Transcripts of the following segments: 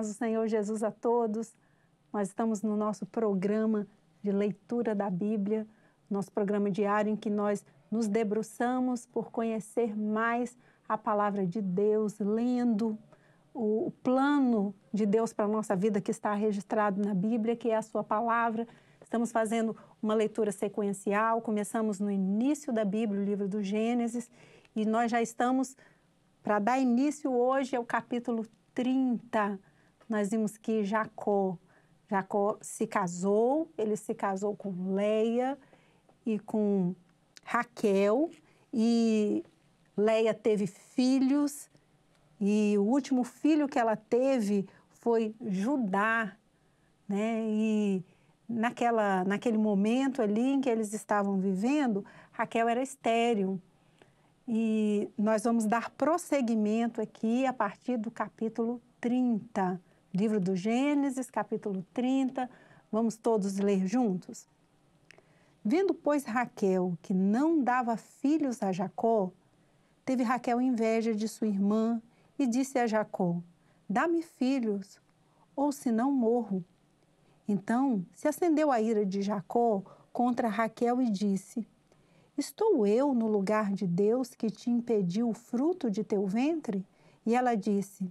paz do Senhor Jesus a todos. Nós estamos no nosso programa de leitura da Bíblia, nosso programa diário em que nós nos debruçamos por conhecer mais a palavra de Deus, lendo o plano de Deus para a nossa vida que está registrado na Bíblia, que é a sua palavra. Estamos fazendo uma leitura sequencial, começamos no início da Bíblia, o livro do Gênesis, e nós já estamos, para dar início hoje, ao capítulo 30. Nós vimos que Jacó se casou, ele se casou com Leia e com Raquel, e Leia teve filhos, e o último filho que ela teve foi Judá, né? E naquele momento ali em que eles estavam vivendo, Raquel era estéril. E nós vamos dar prosseguimento aqui a partir do capítulo 30, livro do Gênesis, capítulo 30. Vamos todos ler juntos? Vendo, pois, Raquel que não dava filhos a Jacó, teve Raquel inveja de sua irmã e disse a Jacó: dá-me filhos, ou senão morro. Então se acendeu a ira de Jacó contra Raquel e disse: estou eu no lugar de Deus que te impediu o fruto de teu ventre? E ela disse: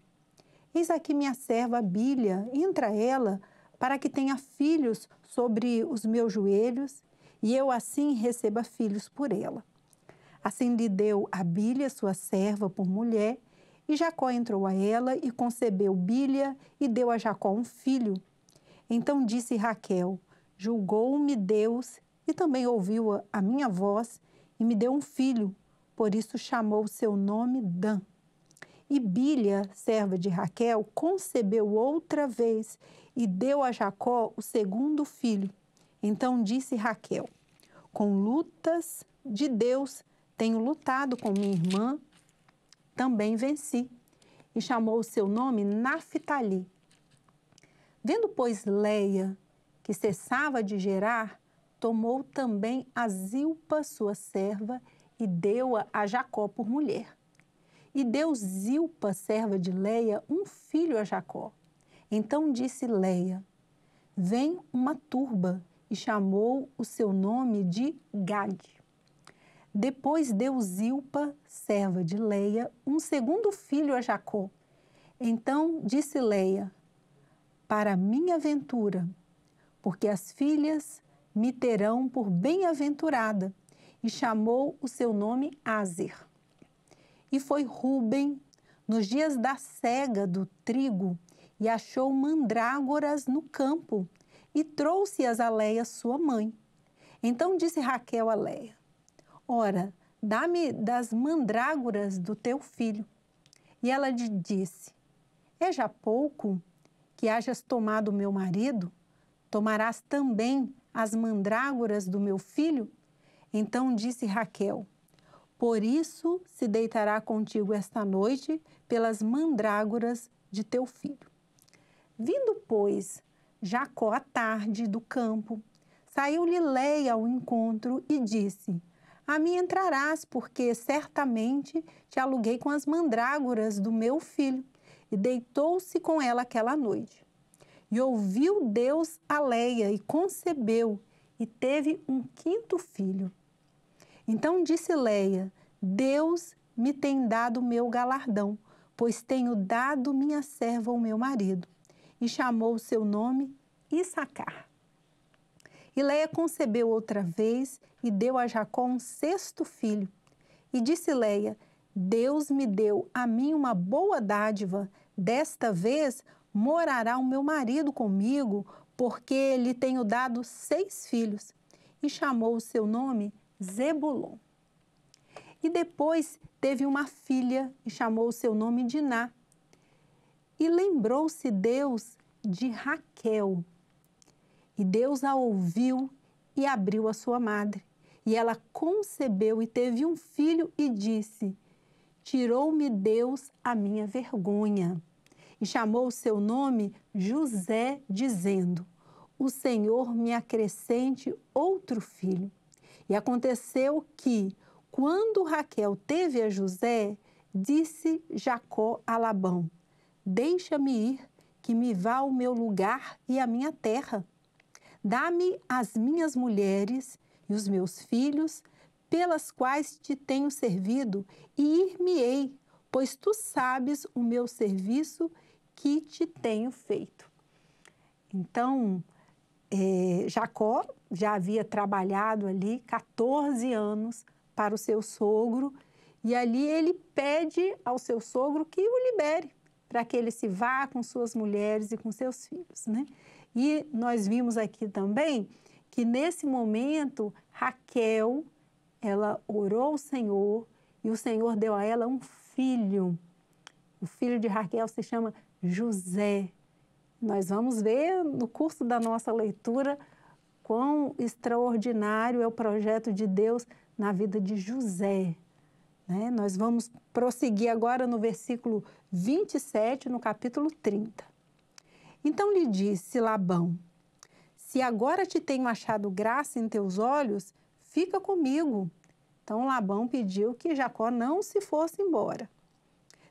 eis aqui minha serva Bília, entra ela, para que tenha filhos sobre os meus joelhos, e eu assim receba filhos por ela. Assim lhe deu a Bília, sua serva, por mulher, e Jacó entrou a ela e concebeu Bília e deu a Jacó um filho. Então disse Raquel: julgou-me Deus e também ouviu a minha voz e me deu um filho, por isso chamou o seu nome Dan. E Bília, serva de Raquel, concebeu outra vez e deu a Jacó o segundo filho. Então disse Raquel: com lutas de Deus tenho lutado com minha irmã, também venci. E chamou o seu nome Naphtali. Vendo, pois, Leia que cessava de gerar, tomou também a Zilpa, sua serva, e deu-a a Jacó por mulher. E deu Zilpa, serva de Leia, um filho a Jacó. Então disse Leia: vem uma turba, e chamou o seu nome de Gade. Depois deu Zilpa, serva de Leia, um segundo filho a Jacó. Então disse Leia: para minha ventura, porque as filhas me terão por bem-aventurada, e chamou o seu nome Aser. E foi Rúben nos dias da cega do trigo, e achou mandrágoras no campo, e trouxe-as a Leia, sua mãe. Então disse Raquel a Leia: ora, dá-me das mandrágoras do teu filho. E ela lhe disse: é já pouco que hajas tomado meu marido? Tomarás também as mandrágoras do meu filho? Então disse Raquel: por isso se deitará contigo esta noite pelas mandrágoras de teu filho. Vindo, pois, Jacó à tarde do campo, saiu-lhe Leia ao encontro e disse: a mim entrarás, porque certamente te aluguei com as mandrágoras do meu filho. E deitou-se com ela aquela noite. E ouviu Deus a Leia, e concebeu, e teve um quinto filho. Então disse Leia: Deus me tem dado o meu galardão, pois tenho dado minha serva ao meu marido. E chamou o seu nome Issacar. E Leia concebeu outra vez, e deu a Jacó um sexto filho. E disse Leia: Deus me deu a mim uma boa dádiva, desta vez morará o meu marido comigo, porque lhe tenho dado 6 filhos. E chamou o seu nome Zebulon. E depois teve uma filha, e chamou o seu nome Diná. E lembrou-se Deus de Raquel. E Deus a ouviu e abriu a sua madre. E ela concebeu e teve um filho e disse: tirou-me Deus a minha vergonha. E chamou o seu nome José, dizendo: o Senhor me acrescente outro filho. E aconteceu que, quando Raquel teve a José, disse Jacó a Labão: deixa-me ir, que que me vá o meu lugar e a minha terra. Dá-me as minhas mulheres e os meus filhos, pelas quais te tenho servido, e ir-me-ei, pois tu sabes o meu serviço que te tenho feito. Então, Jacó já havia trabalhado ali 14 anos para o seu sogro, e ali ele pede ao seu sogro que o libere, para que ele se vá com suas mulheres e com seus filhos, né? E nós vimos aqui também que nesse momento Raquel, ela orou ao Senhor e o Senhor deu a ela um filho. O filho de Raquel se chama José. Nós vamos ver no curso da nossa leitura quão extraordinário é o projeto de Deus na vida de José. Né? Nós vamos prosseguir agora no versículo 27, no capítulo 30. Então lhe disse Labão: se agora te tenho achado graça em teus olhos, fica comigo. Então Labão pediu que Jacó não se fosse embora.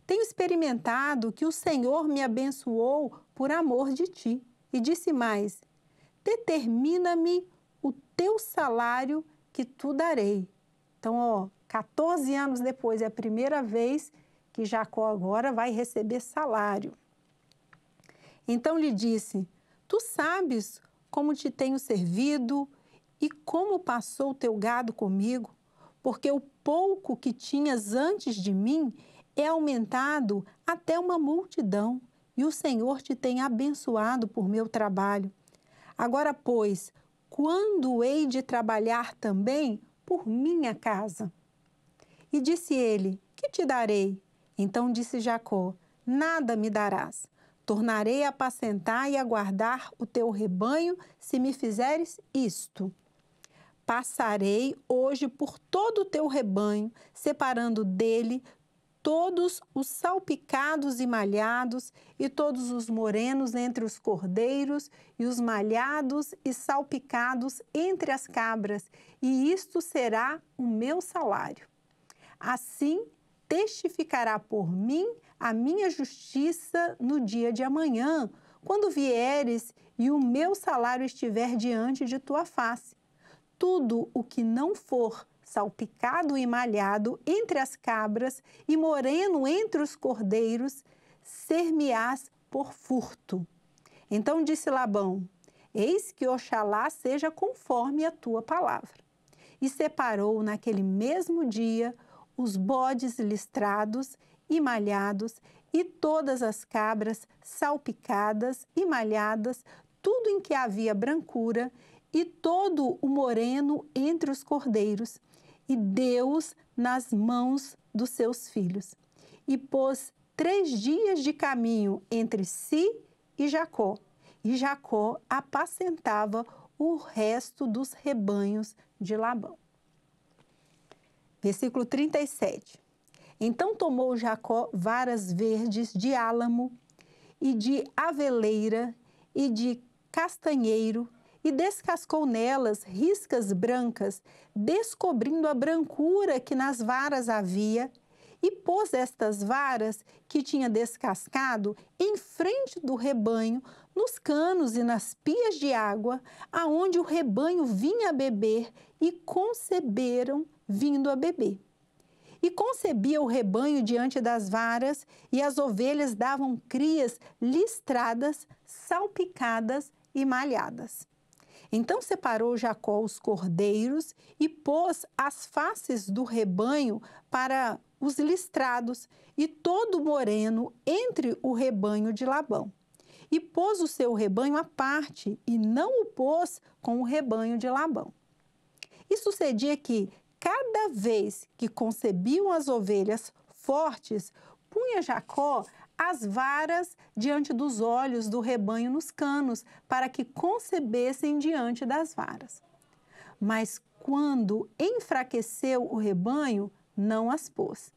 Tenho experimentado que o Senhor me abençoou por amor de ti. E disse mais: determina-me o teu salário que tu darei. Então, 14 anos depois, é a primeira vez que Jacó agora vai receber salário. Então lhe disse: tu sabes como te tenho servido e como passou o teu gado comigo, porque o pouco que tinhas antes de mim é aumentado até uma multidão, e o Senhor te tem abençoado por meu trabalho. Agora, pois, quando hei de trabalhar também por minha casa? E disse ele: que te darei? Então disse Jacó: nada me darás. Tornarei a apacentar e a guardar o teu rebanho se me fizeres isto. Passarei hoje por todo o teu rebanho, separando dele todos os salpicados e malhados, e todos os morenos entre os cordeiros, e os malhados e salpicados entre as cabras, e isto será o meu salário. Assim testificará por mim a minha justiça no dia de amanhã, quando vieres e o meu salário estiver diante de tua face. Tudo o que não for salpicado e malhado entre as cabras e moreno entre os cordeiros, ser-me-ás por furto. Então disse Labão: eis que Oxalá seja conforme a tua palavra. E separou naquele mesmo dia os bodes listrados e malhados e todas as cabras salpicadas e malhadas, tudo em que havia brancura, e todo o moreno entre os cordeiros, e deu-os nas mãos dos seus filhos. E pôs 3 dias de caminho entre si e Jacó apacentava o resto dos rebanhos de Labão. Versículo 37. Então tomou Jacó varas verdes de álamo, e de aveleira, e de castanheiro, e descascou nelas riscas brancas, descobrindo a brancura que nas varas havia, e pôs estas varas que tinha descascado em frente do rebanho, nos canos e nas pias de água, aonde o rebanho vinha a beber, e conceberam vindo a beber. E concebia o rebanho diante das varas, e as ovelhas davam crias listradas, salpicadas e malhadas. Então separou Jacó os cordeiros e pôs as faces do rebanho para os listrados e todo moreno entre o rebanho de Labão. E pôs o seu rebanho à parte e não o pôs com o rebanho de Labão. E sucedia que, cada vez que concebiam as ovelhas fortes, punha Jacó as varas diante dos olhos do rebanho nos canos, para que concebessem diante das varas. Mas quando enfraqueceu o rebanho, não as pôs.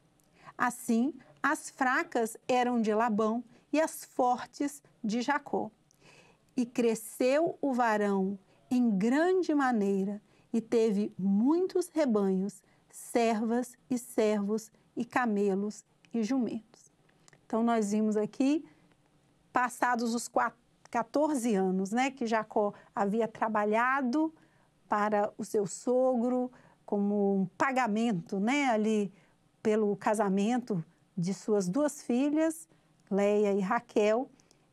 Assim, as fracas eram de Labão e as fortes de Jacó. E cresceu o varão em grande maneira, e teve muitos rebanhos, servas e servos, e camelos e jumentos. Então, nós vimos aqui passados os 14 anos, né, que Jacó havia trabalhado para o seu sogro como um pagamento, né, ali pelo casamento de suas 2 filhas, Leia e Raquel,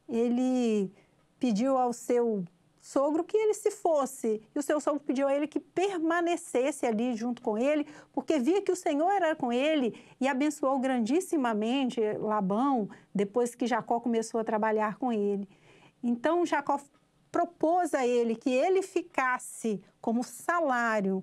ele pediu ao seu sogro que ele se fosse, e o seu sogro pediu a ele que permanecesse ali junto com ele, porque via que o Senhor era com ele e abençoou grandissimamente Labão, depois que Jacó começou a trabalhar com ele. Então, Jacó propôs a ele que ele ficasse como salário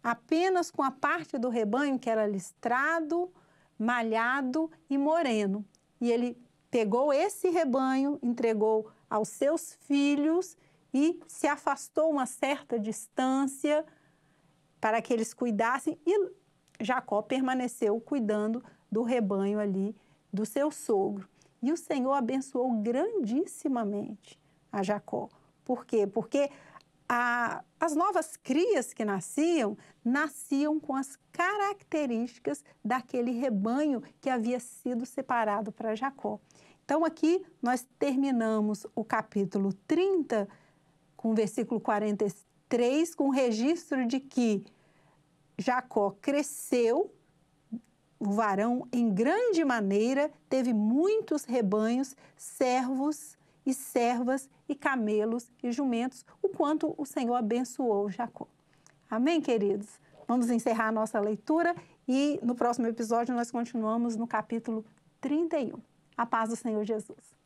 apenas com a parte do rebanho que era listrado, malhado e moreno. E ele pegou esse rebanho, entregou aos seus filhos e se afastou uma certa distância para que eles cuidassem, e Jacó permaneceu cuidando do rebanho ali do seu sogro. E o Senhor abençoou grandissimamente a Jacó. Por quê? Porque as novas crias que nasciam com as características daquele rebanho que havia sido separado para Jacó. Então, aqui nós terminamos o capítulo 30, com o versículo 43, com o registro de que Jacó cresceu, o varão, em grande maneira, teve muitos rebanhos, servos e servas e camelos e jumentos, o quanto o Senhor abençoou Jacó. Amém, queridos? Vamos encerrar a nossa leitura e no próximo episódio nós continuamos no capítulo 31. A paz do Senhor Jesus.